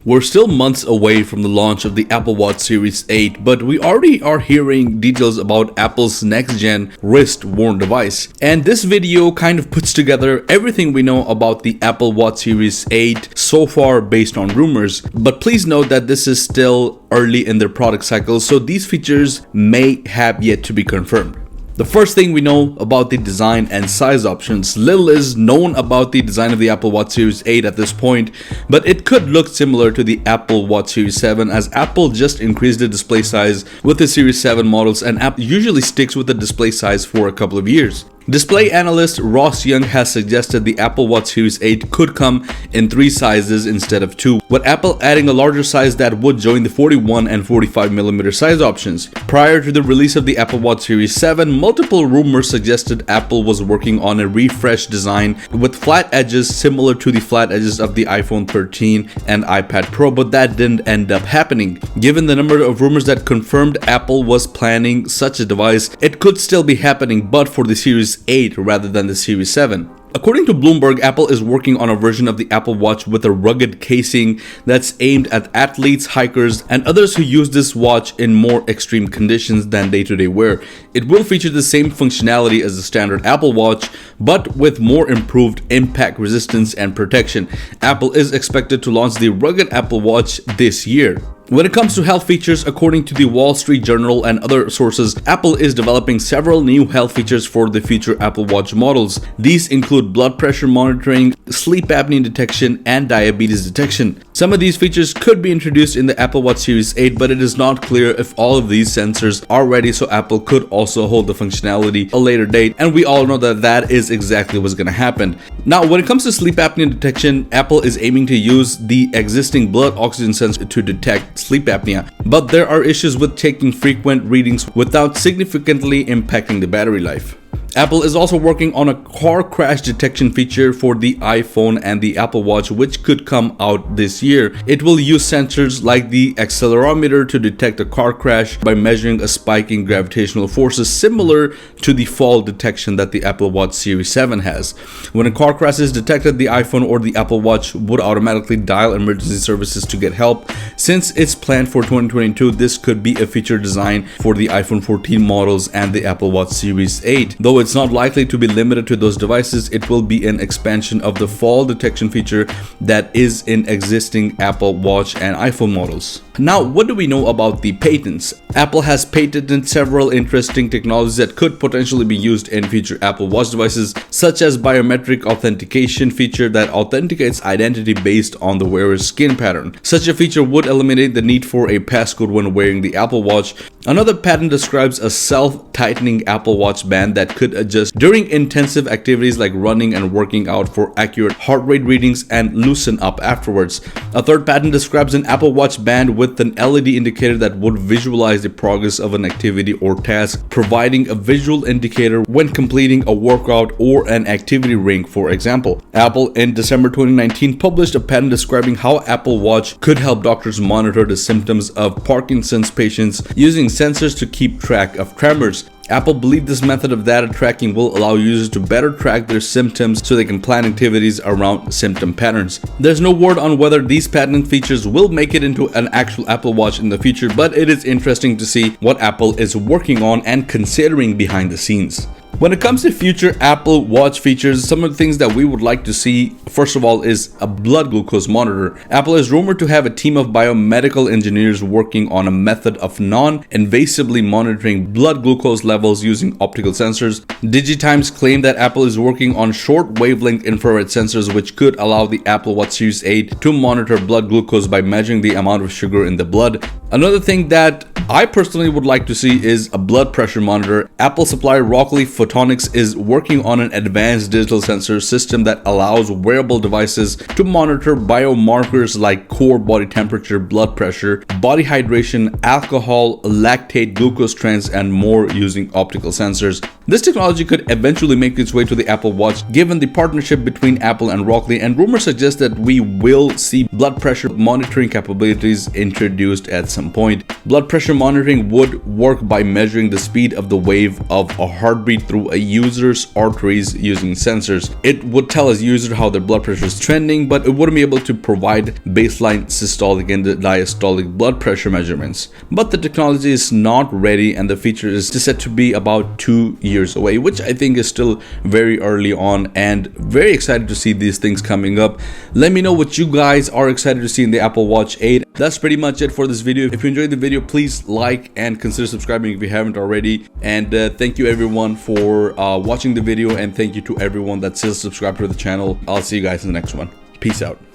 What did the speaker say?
We're still months away from the launch of the Apple Watch Series 8, but we already are hearing details about Apple's next-gen wrist-worn device. And this video kind of puts together everything we know about the Apple Watch Series 8 so far based on rumors. But please note that this is still early in their product cycle, so these features may have yet to be confirmed. The first thing we know about the design and size options. Little is known about the design of the Apple Watch Series 8 at this point, but it could look similar to the Apple Watch Series 7 as Apple just increased the display size with the Series 7 models, and Apple usually sticks with the display size for a couple of years. Display analyst Ross Young has suggested the Apple Watch Series 8 could come in 3 sizes instead of 2, with Apple adding a larger size that would join the 41 and 45mm size options. Prior to the release of the Apple Watch Series 7, multiple rumors suggested Apple was working on a refreshed design with flat edges similar to the flat edges of the iPhone 13 and iPad Pro, but that didn't end up happening. Given the number of rumors that confirmed Apple was planning such a device, it could still be happening, but for the Series 8 rather than the Series 7. According to Bloomberg, Apple is working on a version of the Apple Watch with a rugged casing that's aimed at athletes, hikers, and others who use this watch in more extreme conditions than day-to-day wear. It will feature the same functionality as the standard Apple Watch, but with more improved impact resistance and protection. Apple is expected to launch the rugged Apple Watch this year. When it comes to health features, according to the Wall Street Journal and other sources, Apple is developing several new health features for the future Apple Watch models. These include blood pressure monitoring, sleep apnea detection, and diabetes detection. Some of these features could be introduced in the Apple Watch Series 8, but it is not clear if all of these sensors are ready, so Apple could also hold the functionality a later date, and we all know that that is exactly what's going to happen. Now, when it comes to sleep apnea detection, Apple is aiming to use the existing blood oxygen sensor to detect sleep apnea, but there are issues with taking frequent readings without significantly impacting the battery life. Apple is also working on a car crash detection feature for the iPhone and the Apple Watch, which could come out this year. It will use sensors like the accelerometer to detect a car crash by measuring a spike in gravitational forces similar to the fall detection that the Apple Watch Series 7 has. When a car crash is detected, the iPhone or the Apple Watch would automatically dial emergency services to get help. Since it's planned for 2022, this could be a feature designed for the iPhone 14 models and the Apple Watch Series 8. Though it's not likely to be limited to those devices, it will be an expansion of the fall detection feature that is in existing Apple Watch and iPhone models. Now, what do we know about the patents? Apple has patented several interesting technologies that could potentially be used in future Apple Watch devices, such as biometric authentication feature that authenticates identity based on the wearer's skin pattern. Such a feature would eliminate the need for a passcode when wearing the Apple Watch. Another patent describes a self-tightening Apple Watch band that could adjust during intensive activities like running and working out for accurate heart rate readings and loosen up afterwards. A third patent describes an Apple Watch band with an LED indicator that would visualize the progress of an activity or task, providing a visual indicator when completing a workout or an activity ring, for example. Apple in December 2019 published a patent describing how Apple Watch could help doctors monitor the symptoms of Parkinson's patients using sensors to keep track of tremors. Apple believes this method of data tracking will allow users to better track their symptoms so they can plan activities around symptom patterns. There's no word on whether these patent features will make it into an actual Apple Watch in the future, but it is interesting to see what Apple is working on and considering behind the scenes. When it comes to future Apple Watch features, some of the things that we would like to see, first of all, is a blood glucose monitor. Apple is rumored to have a team of biomedical engineers working on a method of non-invasively monitoring blood glucose levels using optical sensors. DigiTimes claimed that Apple is working on short wavelength infrared sensors which could allow the Apple Watch Series 8 to monitor blood glucose by measuring the amount of sugar in the blood. Another thing that I personally would like to see is a blood pressure monitor. Apple supplier Rockley Photonics is working on an advanced digital sensor system that allows wearable devices to monitor biomarkers like core body temperature, blood pressure, body hydration, alcohol, lactate, glucose trends, and more using optical sensors. This technology could eventually make its way to the Apple Watch given the partnership between Apple and Rockley, and rumors suggest that we will see blood pressure monitoring capabilities introduced at some point. Blood pressure monitoring would work by measuring the speed of the wave of a heartbeat through a user's arteries using sensors. It would tell a user how their blood pressure is trending, but it wouldn't be able to provide baseline systolic and diastolic blood pressure measurements. But the technology is not ready, and the feature is set to be about 2 years away, which I think is still very early on, and very excited to see these things coming up. Let me know what you guys are excited to see in the Apple Watch 8. That's pretty much it for this video. If you enjoyed the video, please like and consider subscribing if you haven't already. And thank you everyone for watching the video, and thank you to everyone that's still subscribed to the channel. I'll see you guys in the next one. Peace out.